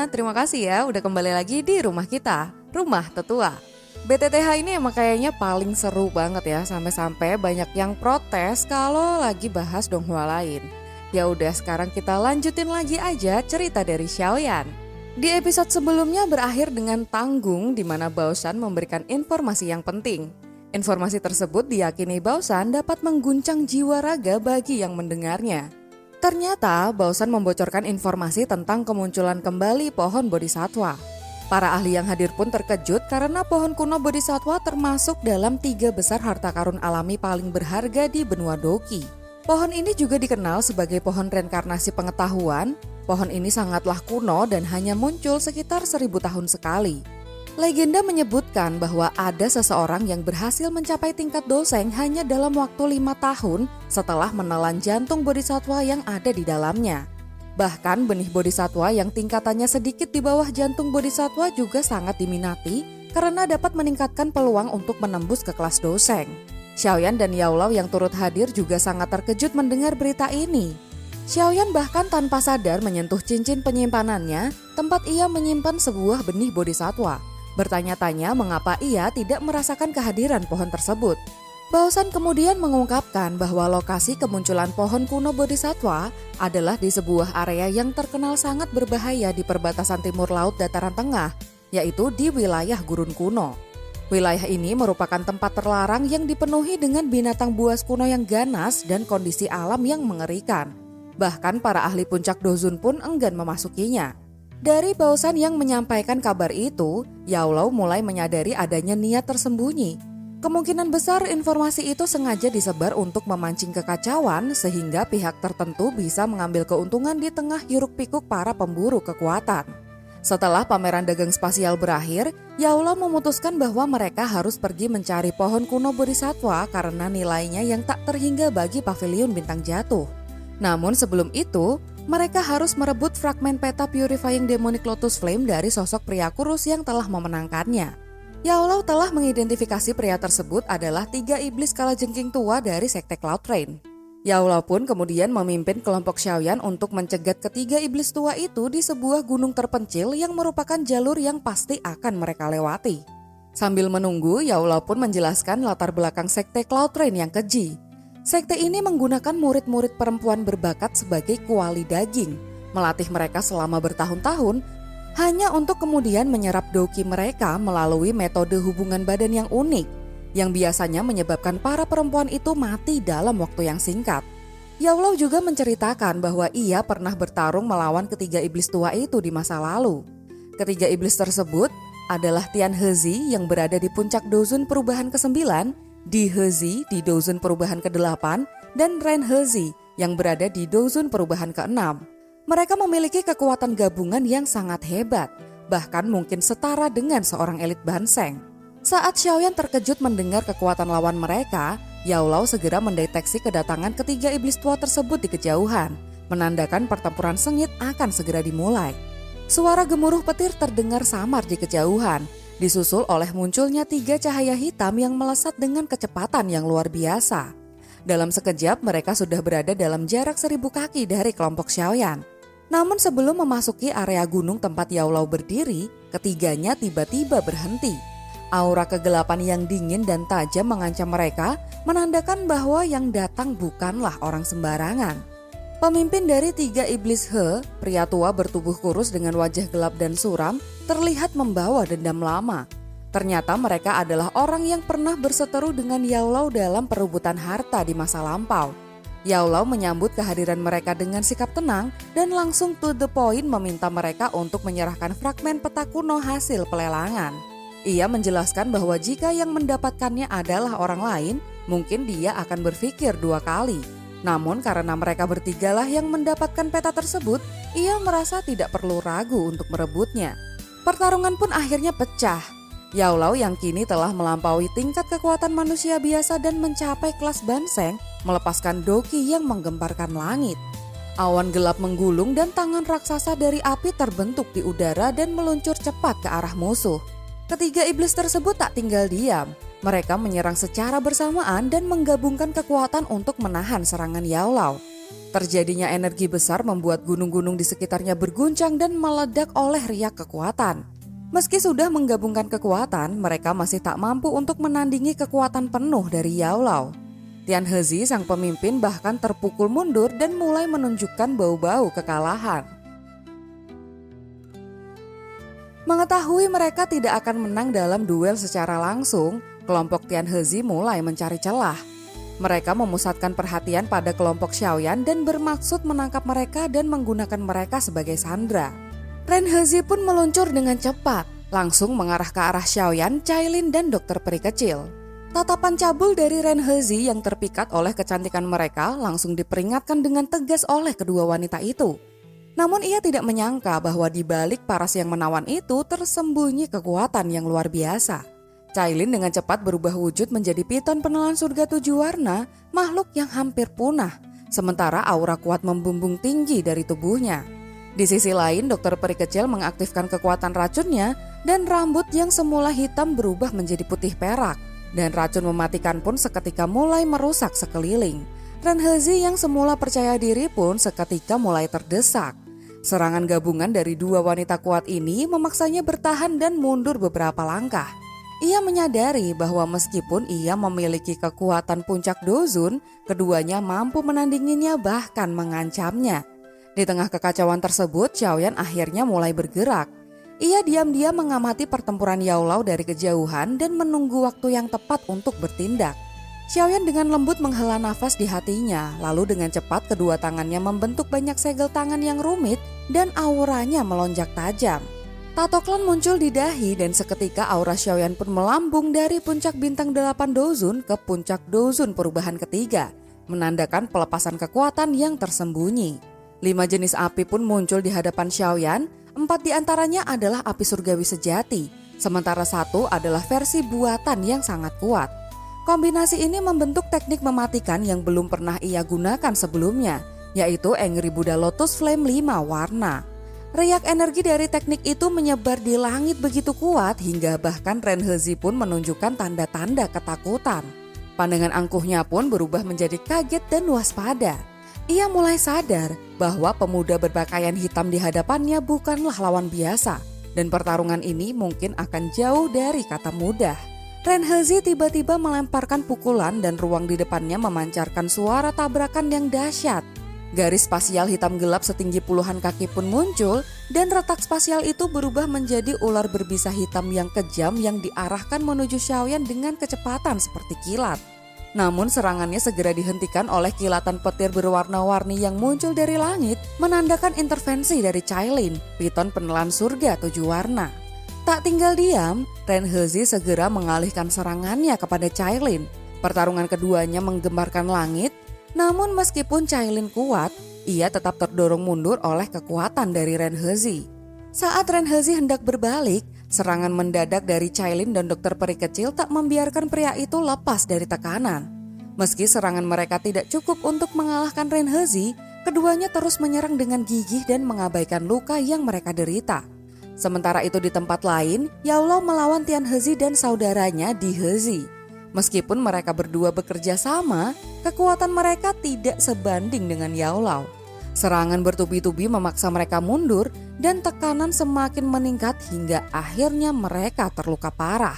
terima kasih ya udah kembali lagi di rumah kita, Rumah Tetua. BTTH ini emang kayaknya paling seru banget ya, sampai-sampai banyak yang protes kalau lagi bahas Donghua lain. Ya udah, sekarang kita lanjutin lagi aja cerita dari Xiaoyan. Di episode sebelumnya berakhir dengan tanggung di mana Baoshan memberikan informasi yang penting. Informasi tersebut diyakini Baoshan dapat mengguncang jiwa raga bagi yang mendengarnya. Ternyata Baoshan membocorkan informasi tentang kemunculan kembali pohon Bodhisattva. Para ahli yang hadir pun terkejut karena pohon kuno Bodhisattva termasuk dalam 3 besar harta karun alami paling berharga di benua Doki. Pohon ini juga dikenal sebagai pohon reinkarnasi pengetahuan. Pohon ini sangatlah kuno dan hanya muncul sekitar 1000 tahun sekali. Legenda menyebutkan bahwa ada seseorang yang berhasil mencapai tingkat doseng hanya dalam waktu 5 tahun setelah menelan jantung Bodhisattva yang ada di dalamnya. Bahkan benih Bodhisattva yang tingkatannya sedikit di bawah jantung Bodhisattva juga sangat diminati karena dapat meningkatkan peluang untuk menembus ke kelas doseng. Xiaoyan dan Yaolao yang turut hadir juga sangat terkejut mendengar berita ini. Xiaoyan bahkan tanpa sadar menyentuh cincin penyimpanannya tempat ia menyimpan sebuah benih Bodhisattva. Bertanya-tanya mengapa ia tidak merasakan kehadiran pohon tersebut. Baoshan kemudian mengungkapkan bahwa lokasi kemunculan pohon kuno Bodhisattva adalah di sebuah area yang terkenal sangat berbahaya di perbatasan timur laut dataran tengah, yaitu di wilayah gurun kuno. Wilayah ini merupakan tempat terlarang yang dipenuhi dengan binatang buas kuno yang ganas dan kondisi alam yang mengerikan. Bahkan para ahli puncak Dozun pun enggan memasukinya. Dari Baoshan yang menyampaikan kabar itu, Yaolao mulai menyadari adanya niat tersembunyi. Kemungkinan besar informasi itu sengaja disebar untuk memancing kekacauan sehingga pihak tertentu bisa mengambil keuntungan di tengah hiruk-pikuk para pemburu kekuatan. Setelah pameran dagang spasial berakhir, Yaolao memutuskan bahwa mereka harus pergi mencari pohon kuno Bodhisattva karena nilainya yang tak terhingga bagi pavilion bintang jatuh. Namun sebelum itu, mereka harus merebut fragmen peta Purifying Demonic Lotus Flame dari sosok pria kurus yang telah memenangkannya. Yaolao telah mengidentifikasi pria tersebut adalah 3 iblis kalajengking tua dari sekte Cloud Rain. Yaolao pun kemudian memimpin kelompok Xiaoyan untuk mencegat ketiga iblis tua itu di sebuah gunung terpencil yang merupakan jalur yang pasti akan mereka lewati. Sambil menunggu, Yaolao pun menjelaskan latar belakang sekte Cloud Rain yang keji. Sekte ini menggunakan murid-murid perempuan berbakat sebagai kuali daging, melatih mereka selama bertahun-tahun, hanya untuk kemudian menyerap doki mereka melalui metode hubungan badan yang unik, yang biasanya menyebabkan para perempuan itu mati dalam waktu yang singkat. Yaolao juga menceritakan bahwa ia pernah bertarung melawan ketiga iblis tua itu di masa lalu. Ketiga iblis tersebut adalah Tian Hezi yang berada di puncak Dozun perubahan ke-9, Di Hezi di Dozun perubahan ke-8, dan Ren Hezi yang berada di Dozun perubahan ke-6. Mereka memiliki kekuatan gabungan yang sangat hebat, bahkan mungkin setara dengan seorang elit Banseng. Saat Xiaoyan terkejut mendengar kekuatan lawan mereka, Yaolao segera mendeteksi kedatangan ketiga iblis tua tersebut di kejauhan, menandakan pertempuran sengit akan segera dimulai. Suara gemuruh petir terdengar samar di kejauhan, disusul oleh munculnya 3 cahaya hitam yang melesat dengan kecepatan yang luar biasa. Dalam sekejap mereka sudah berada dalam jarak 1000 kaki dari kelompok Xiaoyan. Namun sebelum memasuki area gunung tempat Yaolao berdiri, ketiganya tiba-tiba berhenti. Aura kegelapan yang dingin dan tajam mengancam mereka, menandakan bahwa yang datang bukanlah orang sembarangan. Pemimpin dari 3 iblis He, pria tua bertubuh kurus dengan wajah gelap dan suram, terlihat membawa dendam lama. Ternyata mereka adalah orang yang pernah berseteru dengan Yaolao dalam perebutan harta di masa lampau. Yaolao menyambut kehadiran mereka dengan sikap tenang dan langsung to the point meminta mereka untuk menyerahkan fragmen peta kuno hasil pelelangan. Ia menjelaskan bahwa jika yang mendapatkannya adalah orang lain, mungkin dia akan berpikir 2 kali. Namun karena mereka bertigalah yang mendapatkan peta tersebut, ia merasa tidak perlu ragu untuk merebutnya. Pertarungan pun akhirnya pecah. Yaolao yang kini telah melampaui tingkat kekuatan manusia biasa dan mencapai kelas Banseng, melepaskan doki yang menggemparkan langit. Awan gelap menggulung dan tangan raksasa dari api terbentuk di udara dan meluncur cepat ke arah musuh. Ketiga iblis tersebut tak tinggal diam. Mereka menyerang secara bersamaan dan menggabungkan kekuatan untuk menahan serangan Yaolao. Terjadinya energi besar membuat gunung-gunung di sekitarnya berguncang dan meledak oleh riak kekuatan. Meski sudah menggabungkan kekuatan, mereka masih tak mampu untuk menandingi kekuatan penuh dari Yaolau. Tian Hezi, sang pemimpin, bahkan terpukul mundur dan mulai menunjukkan bau-bau kekalahan. Mengetahui mereka tidak akan menang dalam duel secara langsung, kelompok Tian Hezi mulai mencari celah. Mereka memusatkan perhatian pada kelompok Xiaoyan dan bermaksud menangkap mereka dan menggunakan mereka sebagai sandera. Ren Hezi pun meluncur dengan cepat, langsung mengarah ke arah Xiaoyan, Cailin, dan dokter peri kecil. Tatapan cabul dari Ren Hezi yang terpikat oleh kecantikan mereka langsung diperingatkan dengan tegas oleh kedua wanita itu. Namun ia tidak menyangka bahwa di balik paras yang menawan itu tersembunyi kekuatan yang luar biasa. Cailin dengan cepat berubah wujud menjadi piton penelan surga 7 warna, makhluk yang hampir punah, sementara aura kuat membumbung tinggi dari tubuhnya. Di sisi lain, dokter peri kecil mengaktifkan kekuatan racunnya dan rambut yang semula hitam berubah menjadi putih perak, dan racun mematikan pun seketika mulai merusak sekeliling. Ren Hezi yang semula percaya diri pun seketika mulai terdesak. Serangan gabungan dari dua wanita kuat ini memaksanya bertahan dan mundur beberapa langkah. Ia menyadari bahwa meskipun ia memiliki kekuatan puncak Dozun, keduanya mampu menandinginya bahkan mengancamnya. Di tengah kekacauan tersebut, Xiaoyan akhirnya mulai bergerak. Ia diam-diam mengamati pertempuran Yaolau dari kejauhan dan menunggu waktu yang tepat untuk bertindak. Xiaoyan dengan lembut menghela nafas di hatinya, lalu dengan cepat kedua tangannya membentuk banyak segel tangan yang rumit dan auranya melonjak tajam. Tatoklan muncul di dahi dan seketika aura Xiaoyan pun melambung dari puncak bintang 8 Dozun ke puncak Dozun perubahan ketiga, menandakan pelepasan kekuatan yang tersembunyi. 5 jenis api pun muncul di hadapan Xiaoyan, 4 diantaranya adalah api surgawi sejati, sementara 1 adalah versi buatan yang sangat kuat. Kombinasi ini membentuk teknik mematikan yang belum pernah ia gunakan sebelumnya, yaitu Angry Buddha Lotus Flame 5 warna. Riak energi dari teknik itu menyebar di langit begitu kuat hingga bahkan Ren Hezi pun menunjukkan tanda-tanda ketakutan. Pandangan angkuhnya pun berubah menjadi kaget dan waspada. Ia mulai sadar bahwa pemuda berpakaian hitam di hadapannya bukanlah lawan biasa, dan pertarungan ini mungkin akan jauh dari kata mudah. Ren Hezi tiba-tiba melemparkan pukulan dan ruang di depannya memancarkan suara tabrakan yang dahsyat. Garis spasial hitam gelap setinggi puluhan kaki pun muncul dan retak spasial itu berubah menjadi ular berbisa hitam yang kejam yang diarahkan menuju Xiaoyan dengan kecepatan seperti kilat. Namun serangannya segera dihentikan oleh kilatan petir berwarna-warni yang muncul dari langit, menandakan intervensi dari Cailin, piton penelan surga 7 warna. Tak tinggal diam, Ren Hezi segera mengalihkan serangannya kepada Cailin. Pertarungan keduanya menggemparkan langit, namun meskipun Cailin kuat, ia tetap terdorong mundur oleh kekuatan dari Ren Hezi. Saat Ren Hezi hendak berbalik, serangan mendadak dari Cailin dan dokter peri kecil tak membiarkan pria itu lepas dari tekanan. Meski serangan mereka tidak cukup untuk mengalahkan Ren Hezi, keduanya terus menyerang dengan gigih dan mengabaikan luka yang mereka derita. Sementara itu di tempat lain, Yaolau melawan Tian Hezi dan saudaranya Di Hezi. Meskipun mereka berdua bekerja sama, kekuatan mereka tidak sebanding dengan Yaolau. Serangan bertubi-tubi memaksa mereka mundur dan tekanan semakin meningkat hingga akhirnya mereka terluka parah.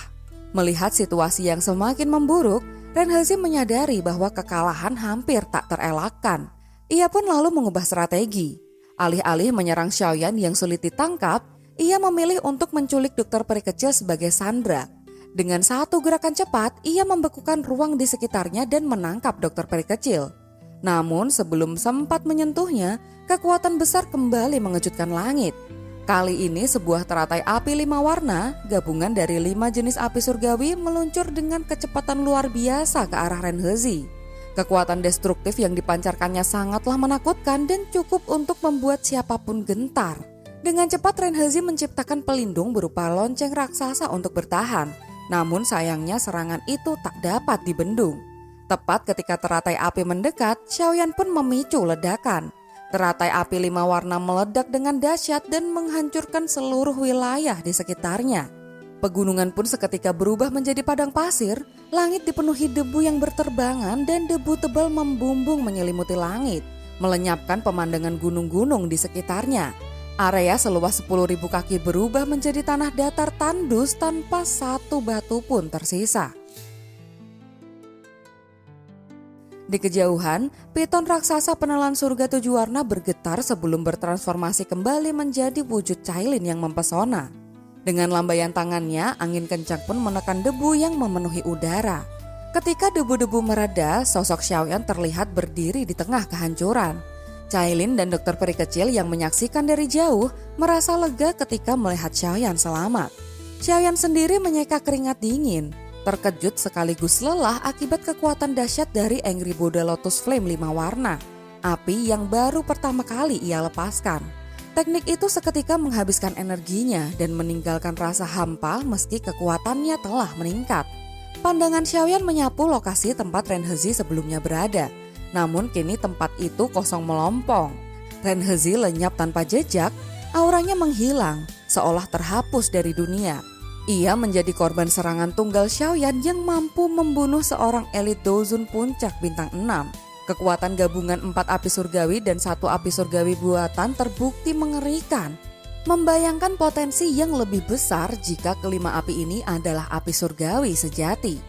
Melihat situasi yang semakin memburuk, Ren Hezi menyadari bahwa kekalahan hampir tak terelakkan. Ia pun lalu mengubah strategi. Alih-alih menyerang Xiaoyan yang sulit ditangkap, ia memilih untuk menculik dokter peri kecil sebagai sandera. Dengan satu gerakan cepat, ia membekukan ruang di sekitarnya dan menangkap dokter peri kecil. Namun sebelum sempat menyentuhnya, kekuatan besar kembali mengejutkan langit. Kali ini sebuah teratai api 5 warna, gabungan dari 5 jenis api surgawi meluncur dengan kecepatan luar biasa ke arah Ren Hezi. Kekuatan destruktif yang dipancarkannya sangatlah menakutkan dan cukup untuk membuat siapapun gentar. Dengan cepat Ren Hezi menciptakan pelindung berupa lonceng raksasa untuk bertahan. Namun sayangnya serangan itu tak dapat dibendung. Tepat ketika teratai api mendekat, Xiaoyan pun memicu ledakan. Teratai api 5 warna meledak dengan dahsyat dan menghancurkan seluruh wilayah di sekitarnya. Pegunungan pun seketika berubah menjadi padang pasir, langit dipenuhi debu yang berterbangan dan debu tebal membumbung menyelimuti langit. melenyapkan pemandangan gunung-gunung di sekitarnya. Area seluas 10.000 kaki berubah menjadi tanah datar tandus tanpa satu batu pun tersisa. Di kejauhan, piton raksasa penelan surga 7 warna bergetar sebelum bertransformasi kembali menjadi wujud Cailin yang mempesona. Dengan lambaian tangannya, angin kencang pun menekan debu yang memenuhi udara. Ketika debu-debu mereda, sosok Xiaoyan terlihat berdiri di tengah kehancuran. Cailin dan dokter peri kecil yang menyaksikan dari jauh merasa lega ketika melihat Xiaoyan selamat. Xiaoyan sendiri menyeka keringat dingin. Terkejut sekaligus lelah akibat kekuatan dahsyat dari Angry Buddha Lotus Flame 5 warna, api yang baru pertama kali ia lepaskan. Teknik itu seketika menghabiskan energinya dan meninggalkan rasa hampa meski kekuatannya telah meningkat. Pandangan Xiaoyan menyapu lokasi tempat Ren Hezi sebelumnya berada, namun kini tempat itu kosong melompong. Ren Hezi lenyap tanpa jejak, auranya menghilang, seolah terhapus dari dunia. Ia menjadi korban serangan tunggal Xiaoyan yang mampu membunuh seorang elit Dozun puncak bintang 6. Kekuatan gabungan 4 api surgawi dan 1 api surgawi buatan terbukti mengerikan. Membayangkan potensi yang lebih besar jika kelima api ini adalah api surgawi sejati.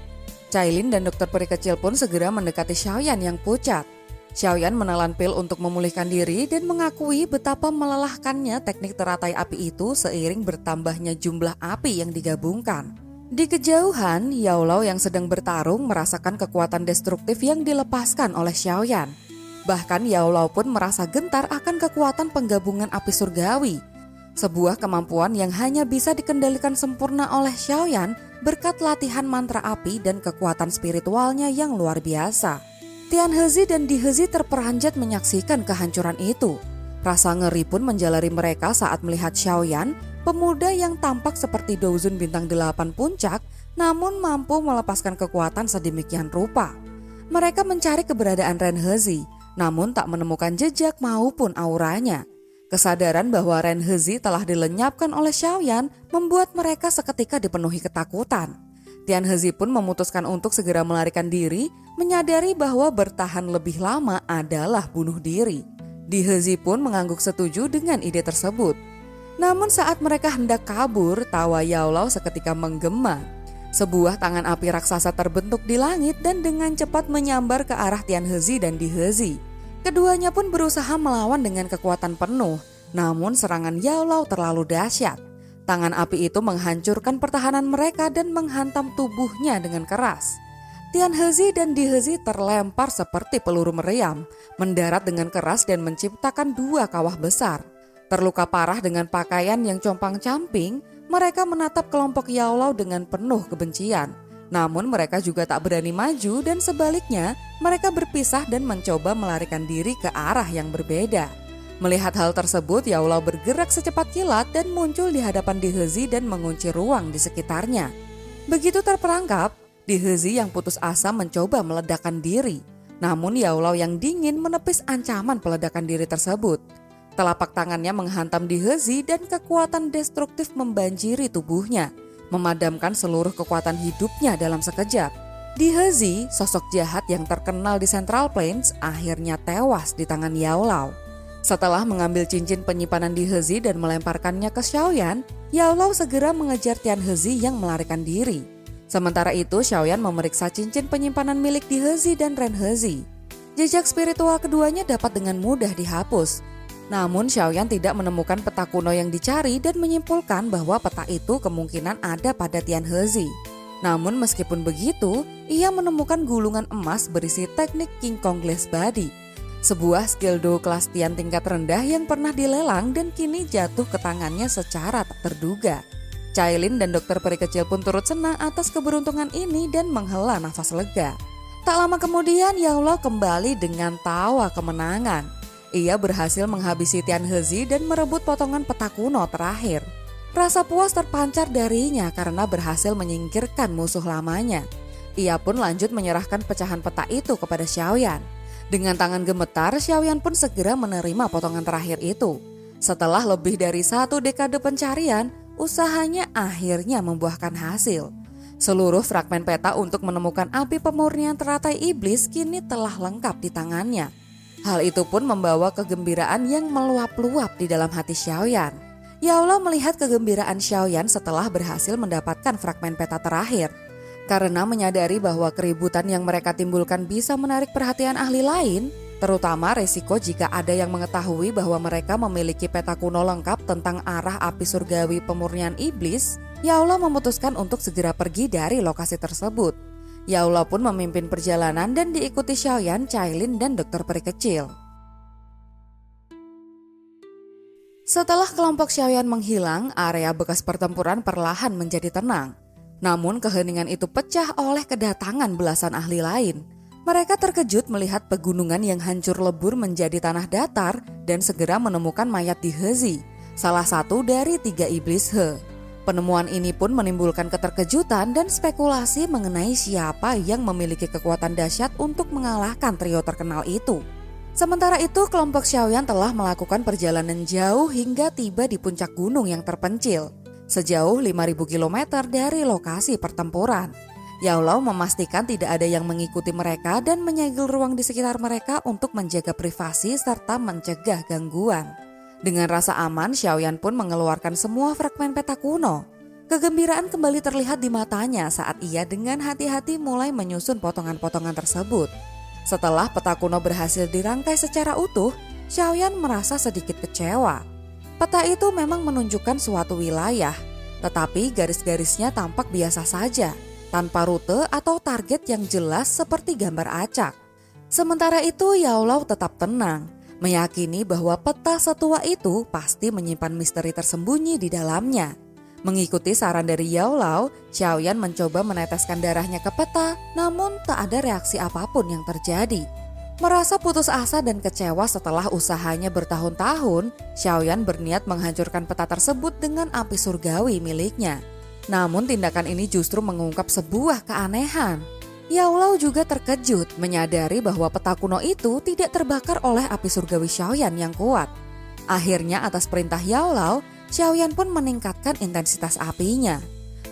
Cailin dan dokter peri kecil pun segera mendekati Xiaoyan yang pucat. Xiaoyan menelan pil untuk memulihkan diri dan mengakui betapa melelahkannya teknik teratai api itu seiring bertambahnya jumlah api yang digabungkan. Di kejauhan, Yao Lao yang sedang bertarung merasakan kekuatan destruktif yang dilepaskan oleh Xiaoyan. Bahkan Yao Lao pun merasa gentar akan kekuatan penggabungan api surgawi. Sebuah kemampuan yang hanya bisa dikendalikan sempurna oleh Xiaoyan berkat latihan mantra api dan kekuatan spiritualnya yang luar biasa. Tian Hezi dan Di Hezi terperanjat menyaksikan kehancuran itu. Rasa ngeri pun menjalari mereka saat melihat Xiaoyan, pemuda yang tampak seperti Dozun bintang 8 puncak, namun mampu melepaskan kekuatan sedemikian rupa. Mereka mencari keberadaan Ren Hezi, namun tak menemukan jejak maupun auranya. Kesadaran bahwa Ren Hezi telah dilenyapkan oleh Xiaoyan membuat mereka seketika dipenuhi ketakutan. Tian Hezi pun memutuskan untuk segera melarikan diri, menyadari bahwa bertahan lebih lama adalah bunuh diri. Di Hezi pun mengangguk setuju dengan ide tersebut. Namun saat mereka hendak kabur, tawa Yao Lao seketika menggema. Sebuah tangan api raksasa terbentuk di langit dan dengan cepat menyambar ke arah Tian Hezi dan Di Hezi. Keduanya pun berusaha melawan dengan kekuatan penuh, namun serangan Yao Lao terlalu dahsyat. Tangan api itu menghancurkan pertahanan mereka dan menghantam tubuhnya dengan keras. Tian Hezi dan Di Hezi terlempar seperti peluru meriam, mendarat dengan keras dan menciptakan 2 kawah besar. Terluka parah dengan pakaian yang compang-camping, mereka menatap kelompok Yao Lao dengan penuh kebencian. Namun mereka juga tak berani maju dan sebaliknya mereka berpisah dan mencoba melarikan diri ke arah yang berbeda. Melihat hal tersebut, Yao Lao bergerak secepat kilat dan muncul di hadapan Di Hezi dan mengunci ruang di sekitarnya. Begitu terperangkap, Di Hezi yang putus asa mencoba meledakkan diri. Namun Yao Lao yang dingin menepis ancaman peledakan diri tersebut. Telapak tangannya menghantam Di Hezi dan kekuatan destruktif membanjiri tubuhnya, memadamkan seluruh kekuatan hidupnya dalam sekejap. Di Hezi, sosok jahat yang terkenal di Central Plains, akhirnya tewas di tangan Yao Lao. Setelah mengambil cincin penyimpanan Di Hezi dan melemparkannya ke Xiaoyan, Yao Lao segera mengejar Tian Hezi yang melarikan diri. Sementara itu, Xiaoyan memeriksa cincin penyimpanan milik Di Hezi dan Ren Hezi. Jejak spiritual keduanya dapat dengan mudah dihapus. Namun Xiaoyan tidak menemukan peta kuno yang dicari dan menyimpulkan bahwa peta itu kemungkinan ada pada Tian Hezi. Namun meskipun begitu, ia menemukan gulungan emas berisi teknik King Kong Glass Body. Sebuah skill do kelas Tian tingkat rendah yang pernah dilelang dan kini jatuh ke tangannya secara tak terduga. Cailin dan dokter peri kecil pun turut senang atas keberuntungan ini dan menghela nafas lega. Tak lama kemudian Yao Lao kembali dengan tawa kemenangan. Ia berhasil menghabisi Tian Hezi dan merebut potongan peta kuno terakhir. Rasa puas terpancar darinya karena berhasil menyingkirkan musuh lamanya. Ia pun lanjut menyerahkan pecahan peta itu kepada Xiaoyan. Dengan tangan gemetar, Xiaoyan pun segera menerima potongan terakhir itu. Setelah lebih dari 1 dekade pencarian, usahanya akhirnya membuahkan hasil. Seluruh fragmen peta untuk menemukan api pemurnian teratai iblis kini telah lengkap di tangannya. Hal itu pun membawa kegembiraan yang meluap-luap di dalam hati Xiaoyan. Yao Lao melihat kegembiraan Xiaoyan setelah berhasil mendapatkan fragmen peta terakhir. Karena menyadari bahwa keributan yang mereka timbulkan bisa menarik perhatian ahli lain, terutama resiko jika ada yang mengetahui bahwa mereka memiliki peta kuno lengkap tentang arah api surgawi pemurnian iblis, Yao Lao memutuskan untuk segera pergi dari lokasi tersebut. Yao Lao pun memimpin perjalanan dan diikuti Xiaoyan, Cailin, dan dokter peri kecil. Setelah kelompok Xiaoyan menghilang, area bekas pertempuran perlahan menjadi tenang. Namun keheningan itu pecah oleh kedatangan belasan ahli lain. Mereka terkejut melihat pegunungan yang hancur lebur menjadi tanah datar dan segera menemukan mayat di Hezi, salah satu dari 3 iblis He. Penemuan ini pun menimbulkan keterkejutan dan spekulasi mengenai siapa yang memiliki kekuatan dahsyat untuk mengalahkan trio terkenal itu. Sementara itu, kelompok Xiaoyan telah melakukan perjalanan jauh hingga tiba di puncak gunung yang terpencil, sejauh 5.000 km dari lokasi pertempuran. Yao Lao memastikan tidak ada yang mengikuti mereka dan menyegel ruang di sekitar mereka untuk menjaga privasi serta mencegah gangguan. Dengan rasa aman, Xiaoyan pun mengeluarkan semua fragmen peta kuno. Kegembiraan kembali terlihat di matanya saat ia dengan hati-hati mulai menyusun potongan-potongan tersebut. Setelah peta kuno berhasil dirangkai secara utuh, Xiaoyan merasa sedikit kecewa. Peta itu memang menunjukkan suatu wilayah, tetapi garis-garisnya tampak biasa saja, tanpa rute atau target yang jelas seperti gambar acak. Sementara itu, Yao Lao tetap tenang, meyakini bahwa peta setua itu pasti menyimpan misteri tersembunyi di dalamnya. Mengikuti saran dari Yao Lao, Xiaoyan mencoba meneteskan darahnya ke peta, namun tak ada reaksi apapun yang terjadi. Merasa putus asa dan kecewa setelah usahanya bertahun-tahun, Xiaoyan berniat menghancurkan peta tersebut dengan api surgawi miliknya. Namun tindakan ini justru mengungkap sebuah keanehan. Yao Lao juga terkejut menyadari bahwa peta kuno itu tidak terbakar oleh api surgawi Xiaoyan yang kuat. Akhirnya atas perintah Yao Lao, Xiaoyan pun meningkatkan intensitas apinya.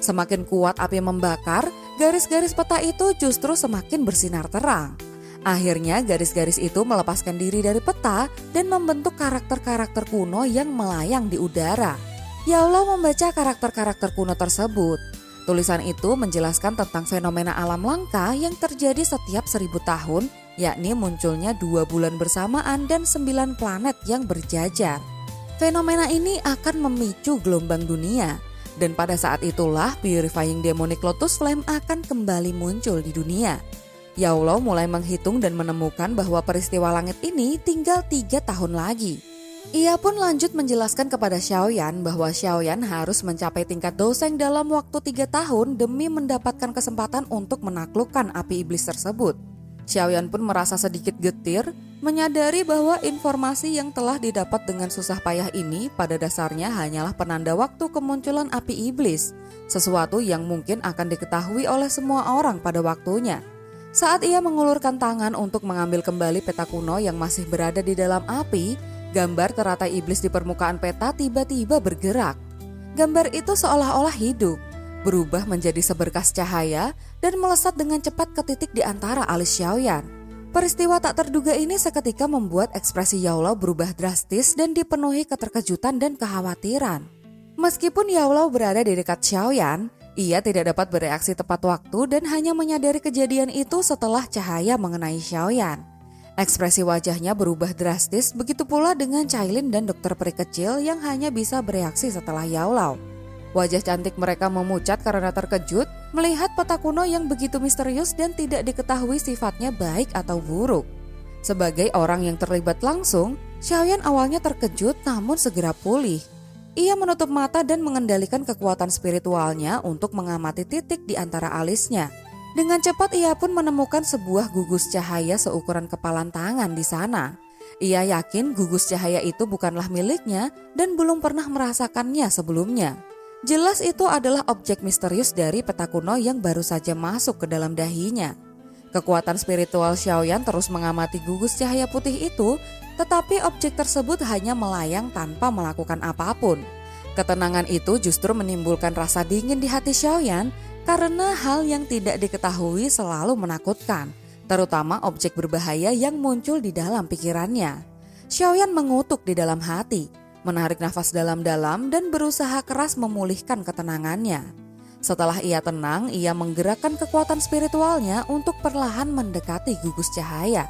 Semakin kuat api membakar, garis-garis peta itu justru semakin bersinar terang. Akhirnya garis-garis itu melepaskan diri dari peta dan membentuk karakter-karakter kuno yang melayang di udara. Yao Lao membaca karakter-karakter kuno tersebut. Tulisan itu menjelaskan tentang fenomena alam langka yang terjadi setiap 1000 tahun, yakni munculnya 2 bulan bersamaan dan 9 planet yang berjajar. Fenomena ini akan memicu gelombang dunia, dan pada saat itulah Purifying Demonic Lotus Flame akan kembali muncul di dunia. Yao Lao mulai menghitung dan menemukan bahwa peristiwa langit ini tinggal 3 tahun lagi. Ia pun lanjut menjelaskan kepada Xiaoyan bahwa Xiaoyan harus mencapai tingkat doseng dalam waktu 3 tahun demi mendapatkan kesempatan untuk menaklukkan api iblis tersebut. Xiaoyan pun merasa sedikit getir, menyadari bahwa informasi yang telah didapat dengan susah payah ini pada dasarnya hanyalah penanda waktu kemunculan api iblis, sesuatu yang mungkin akan diketahui oleh semua orang pada waktunya. Saat ia mengulurkan tangan untuk mengambil kembali peta kuno yang masih berada di dalam api, gambar teratai iblis di permukaan peta tiba-tiba bergerak. Gambar itu seolah-olah hidup, berubah menjadi seberkas cahaya dan melesat dengan cepat ke titik di antara alis Xiaoyan. Peristiwa tak terduga ini seketika membuat ekspresi Yao Lao berubah drastis dan dipenuhi keterkejutan dan kekhawatiran. Meskipun Yao Lao berada di dekat Xiaoyan, ia tidak dapat bereaksi tepat waktu dan hanya menyadari kejadian itu setelah cahaya mengenai Xiaoyan. Ekspresi wajahnya berubah drastis, begitu pula dengan Cailin dan dokter peri kecil yang hanya bisa bereaksi setelah Yao Lao. Wajah cantik mereka memucat karena terkejut melihat peta kuno yang begitu misterius dan tidak diketahui sifatnya baik atau buruk. Sebagai orang yang terlibat langsung, Xiaoyan awalnya terkejut namun segera pulih. Ia menutup mata dan mengendalikan kekuatan spiritualnya untuk mengamati titik di antara alisnya. Dengan cepat ia pun menemukan sebuah gugus cahaya seukuran kepalan tangan di sana. Ia yakin gugus cahaya itu bukanlah miliknya dan belum pernah merasakannya sebelumnya. Jelas itu adalah objek misterius dari peta kuno yang baru saja masuk ke dalam dahinya. Kekuatan spiritual Xiaoyan terus mengamati gugus cahaya putih itu, tetapi objek tersebut hanya melayang tanpa melakukan apapun. Ketenangan itu justru menimbulkan rasa dingin di hati Xiaoyan, karena hal yang tidak diketahui selalu menakutkan, terutama objek berbahaya yang muncul di dalam pikirannya. Xiaoyan mengutuk di dalam hati, menarik nafas dalam-dalam dan berusaha keras memulihkan ketenangannya. Setelah ia tenang, ia menggerakkan kekuatan spiritualnya untuk perlahan mendekati gugus cahaya.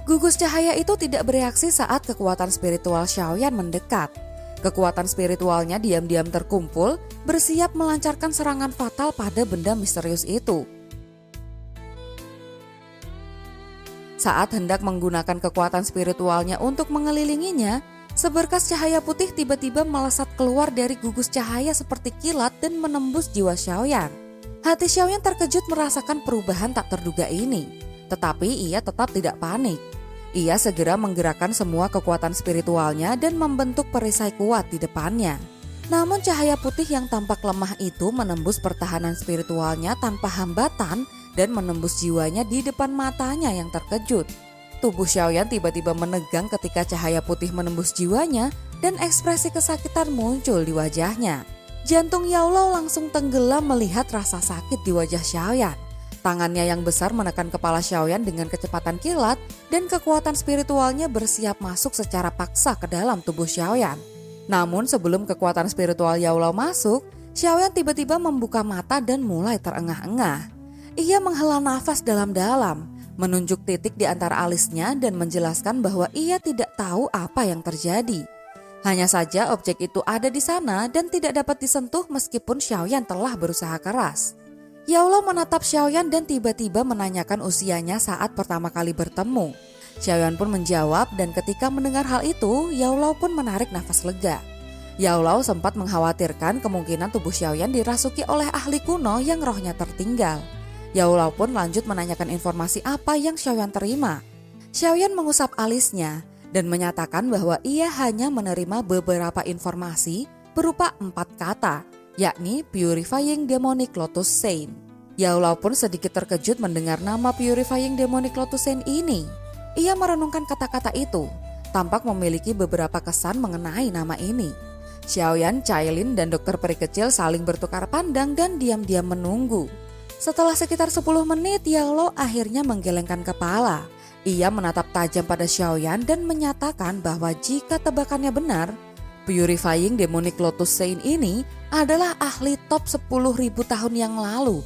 Gugus cahaya itu tidak bereaksi saat kekuatan spiritual Xiaoyan mendekat. Kekuatan spiritualnya diam-diam terkumpul, bersiap melancarkan serangan fatal pada benda misterius itu. Saat hendak menggunakan kekuatan spiritualnya untuk mengelilinginya, seberkas cahaya putih tiba-tiba melesat keluar dari gugus cahaya seperti kilat dan menembus jiwa Xiaoyan. Hati Xiaoyan terkejut merasakan perubahan tak terduga ini, tetapi ia tetap tidak panik. Ia segera menggerakkan semua kekuatan spiritualnya dan membentuk perisai kuat di depannya. Namun cahaya putih yang tampak lemah itu menembus pertahanan spiritualnya tanpa hambatan dan menembus jiwanya di depan matanya yang terkejut. Tubuh Xiaoyan tiba-tiba menegang ketika cahaya putih menembus jiwanya dan ekspresi kesakitan muncul di wajahnya. Jantung Yaolao langsung tenggelam melihat rasa sakit di wajah Xiaoyan. Tangannya yang besar menekan kepala Xiaoyan dengan kecepatan kilat dan kekuatan spiritualnya bersiap masuk secara paksa ke dalam tubuh Xiaoyan. Namun sebelum kekuatan spiritual Yaolao masuk, Xiaoyan tiba-tiba membuka mata dan mulai terengah-engah. Ia menghela nafas dalam-dalam, menunjuk titik di antara alisnya dan menjelaskan bahwa ia tidak tahu apa yang terjadi. Hanya saja objek itu ada di sana dan tidak dapat disentuh meskipun Xiaoyan telah berusaha keras. Yaolao menatap Xiaoyan dan tiba-tiba menanyakan usianya saat pertama kali bertemu. Xiaoyan pun menjawab dan ketika mendengar hal itu, Yaolao pun menarik nafas lega. Yaolao sempat mengkhawatirkan kemungkinan tubuh Xiaoyan dirasuki oleh ahli kuno yang rohnya tertinggal. Yaolao pun lanjut menanyakan informasi apa yang Xiaoyan terima. Xiaoyan mengusap alisnya dan menyatakan bahwa ia hanya menerima beberapa informasi berupa 4 kata, yakni Purifying Demonic Lotus Saint. Yaolao pun sedikit terkejut mendengar nama Purifying Demonic Lotus Saint ini. Ia merenungkan kata-kata itu, tampak memiliki beberapa kesan mengenai nama ini. Xiaoyan, Cailin, dan dokter peri kecil saling bertukar pandang dan diam-diam menunggu. Setelah sekitar 10 menit, Yaolao akhirnya menggelengkan kepala. Ia menatap tajam pada Xiaoyan dan menyatakan bahwa jika tebakannya benar, Purifying Demonic Lotus Saint ini adalah ahli top 10.000 tahun yang lalu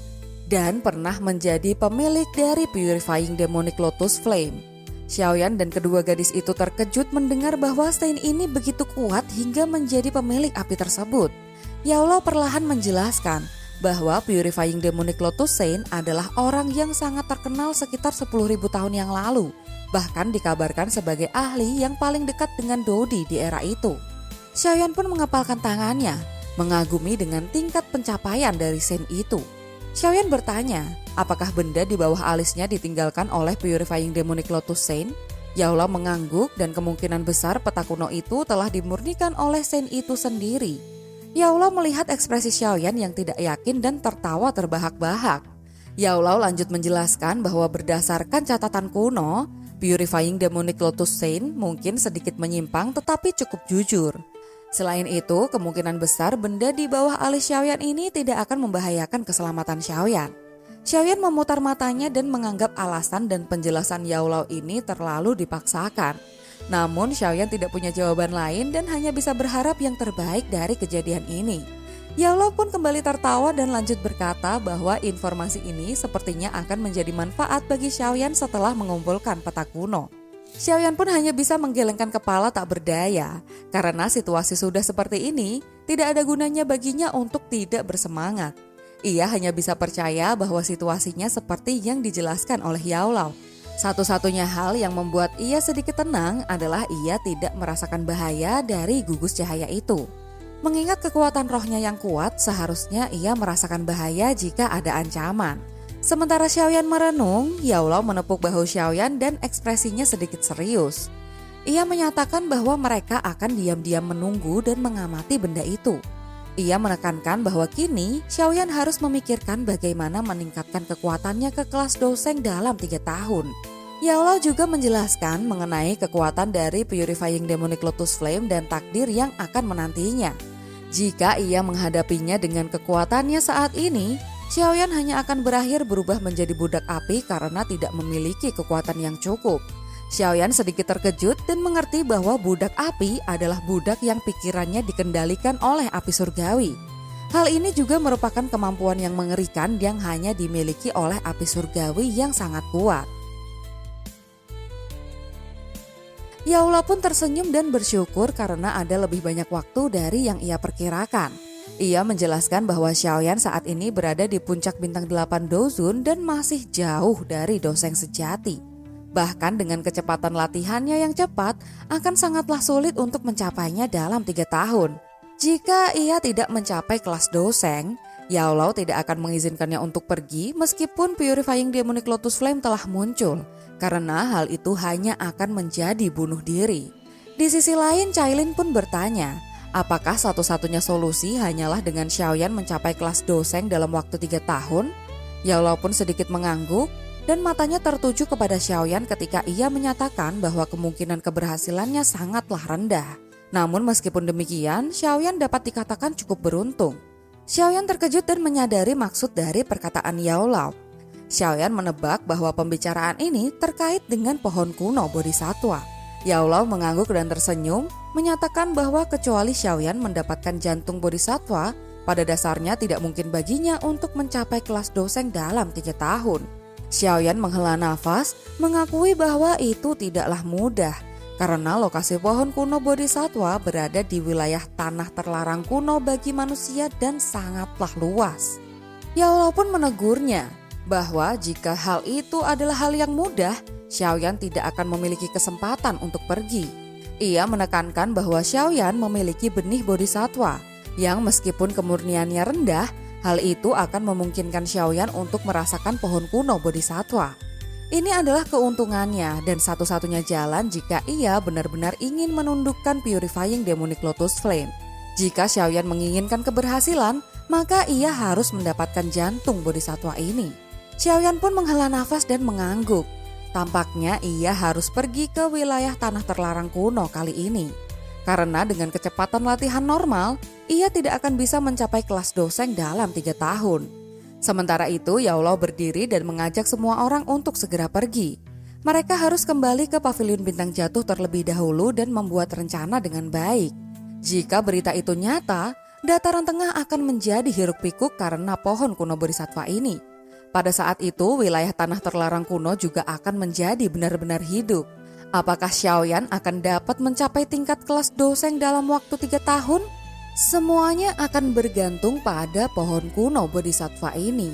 dan pernah menjadi pemilik dari Purifying Demonic Lotus Flame. Xiaoyan dan kedua gadis itu terkejut mendengar bahwa Saint ini begitu kuat hingga menjadi pemilik api tersebut. Yaolao perlahan menjelaskan bahwa Purifying Demonic Lotus Saint adalah orang yang sangat terkenal sekitar 10.000 tahun yang lalu, bahkan dikabarkan sebagai ahli yang paling dekat dengan Dodi di era itu. Xiaoyan pun mengepalkan tangannya, mengagumi dengan tingkat pencapaian dari Saint itu. Xiaoyan bertanya, apakah benda di bawah alisnya ditinggalkan oleh Purifying Demonic Lotus Saint? Yaolao mengangguk dan kemungkinan besar peta kuno itu telah dimurnikan oleh Saint itu sendiri. Yaolao melihat ekspresi Xiaoyan yang tidak yakin dan tertawa terbahak-bahak. Yaolao lanjut menjelaskan bahwa berdasarkan catatan kuno, Purifying Demonic Lotus Saint mungkin sedikit menyimpang tetapi cukup jujur. Selain itu, kemungkinan besar benda di bawah alis Xiaoyan ini tidak akan membahayakan keselamatan Xiaoyan. Xiaoyan memutar matanya dan menganggap alasan dan penjelasan Yaolao ini terlalu dipaksakan. Namun Xiaoyan tidak punya jawaban lain dan hanya bisa berharap yang terbaik dari kejadian ini. Yaolao pun kembali tertawa dan lanjut berkata bahwa informasi ini sepertinya akan menjadi manfaat bagi Xiaoyan setelah mengumpulkan peta kuno. Xiaoyan pun hanya bisa menggelengkan kepala tak berdaya, karena situasi sudah seperti ini, tidak ada gunanya baginya untuk tidak bersemangat. Ia hanya bisa percaya bahwa situasinya seperti yang dijelaskan oleh Yaolao. Satu-satunya hal yang membuat ia sedikit tenang adalah ia tidak merasakan bahaya dari gugus cahaya itu. Mengingat kekuatan rohnya yang kuat, seharusnya ia merasakan bahaya jika ada ancaman. Sementara Xiaoyan merenung, Yaolao menepuk bahu Xiaoyan dan ekspresinya sedikit serius. Ia menyatakan bahwa mereka akan diam-diam menunggu dan mengamati benda itu. Ia menekankan bahwa kini Xiaoyan harus memikirkan bagaimana meningkatkan kekuatannya ke kelas Douseng dalam 3 tahun. Yaolao juga menjelaskan mengenai kekuatan dari Purifying Demonic Lotus Flame dan takdir yang akan menantinya. Jika ia menghadapinya dengan kekuatannya saat ini, Xiaoyan hanya akan berakhir berubah menjadi budak api karena tidak memiliki kekuatan yang cukup. Xiaoyan sedikit terkejut dan mengerti bahwa budak api adalah budak yang pikirannya dikendalikan oleh api surgawi. Hal ini juga merupakan kemampuan yang mengerikan yang hanya dimiliki oleh api surgawi yang sangat kuat. Yaula pun tersenyum dan bersyukur karena ada lebih banyak waktu dari yang ia perkirakan. Ia menjelaskan bahwa Xiaoyan saat ini berada di puncak bintang 8 Dozun dan masih jauh dari doseng sejati. Bahkan dengan kecepatan latihannya yang cepat akan sangatlah sulit untuk mencapainya dalam 3 tahun. Jika ia tidak mencapai kelas doseng, Yaolau tidak akan mengizinkannya untuk pergi meskipun Purifying Demonic Lotus Flame telah muncul, karena hal itu hanya akan menjadi bunuh diri. Di sisi lain, Cailin pun bertanya, apakah satu-satunya solusi hanyalah dengan Xiaoyan mencapai kelas doseng dalam waktu 3 tahun? Yaolau pun sedikit mengangguk dan matanya tertuju kepada Xiaoyan ketika ia menyatakan bahwa kemungkinan keberhasilannya sangatlah rendah. Namun meskipun demikian, Xiaoyan dapat dikatakan cukup beruntung. Xiaoyan terkejut dan menyadari maksud dari perkataan Yaolau. Xiaoyan menebak bahwa pembicaraan ini terkait dengan pohon kuno Bodhisattva. Yaolau mengangguk dan tersenyum, menyatakan bahwa kecuali Xiaoyan mendapatkan jantung Bodhisattva, pada dasarnya tidak mungkin baginya untuk mencapai kelas doseng dalam 3 tahun. Xiaoyan menghela nafas, mengakui bahwa itu tidaklah mudah. Karena lokasi pohon kuno Bodhisattva berada di wilayah tanah terlarang kuno bagi manusia dan sangatlah luas. Yaolau pun menegurnya bahwa jika hal itu adalah hal yang mudah, Xiaoyan tidak akan memiliki kesempatan untuk pergi. Ia menekankan bahwa Xiaoyan memiliki benih Bodhisattva yang meskipun kemurniannya rendah, hal itu akan memungkinkan Xiaoyan untuk merasakan pohon kuno Bodhisattva. Ini adalah keuntungannya dan satu-satunya jalan jika ia benar-benar ingin menundukkan Purifying Demonic Lotus Flame. Jika Xiaoyan menginginkan keberhasilan, maka ia harus mendapatkan jantung Bodhisattva ini. Xiaoyan pun menghela nafas dan mengangguk. Tampaknya ia harus pergi ke wilayah tanah terlarang kuno kali ini. Karena dengan kecepatan latihan normal, ia tidak akan bisa mencapai kelas doseng dalam 3 tahun. Sementara itu, Yaolau berdiri dan mengajak semua orang untuk segera pergi. Mereka harus kembali ke Paviliun Bintang Jatuh terlebih dahulu dan membuat rencana dengan baik. Jika berita itu nyata, dataran tengah akan menjadi hiruk-pikuk karena pohon kuno Bodhisattva ini. Pada saat itu, wilayah tanah terlarang kuno juga akan menjadi benar-benar hidup. Apakah Xiaoyan akan dapat mencapai tingkat kelas doseng dalam waktu 3 tahun? Semuanya akan bergantung pada pohon kuno Bodhisattva ini.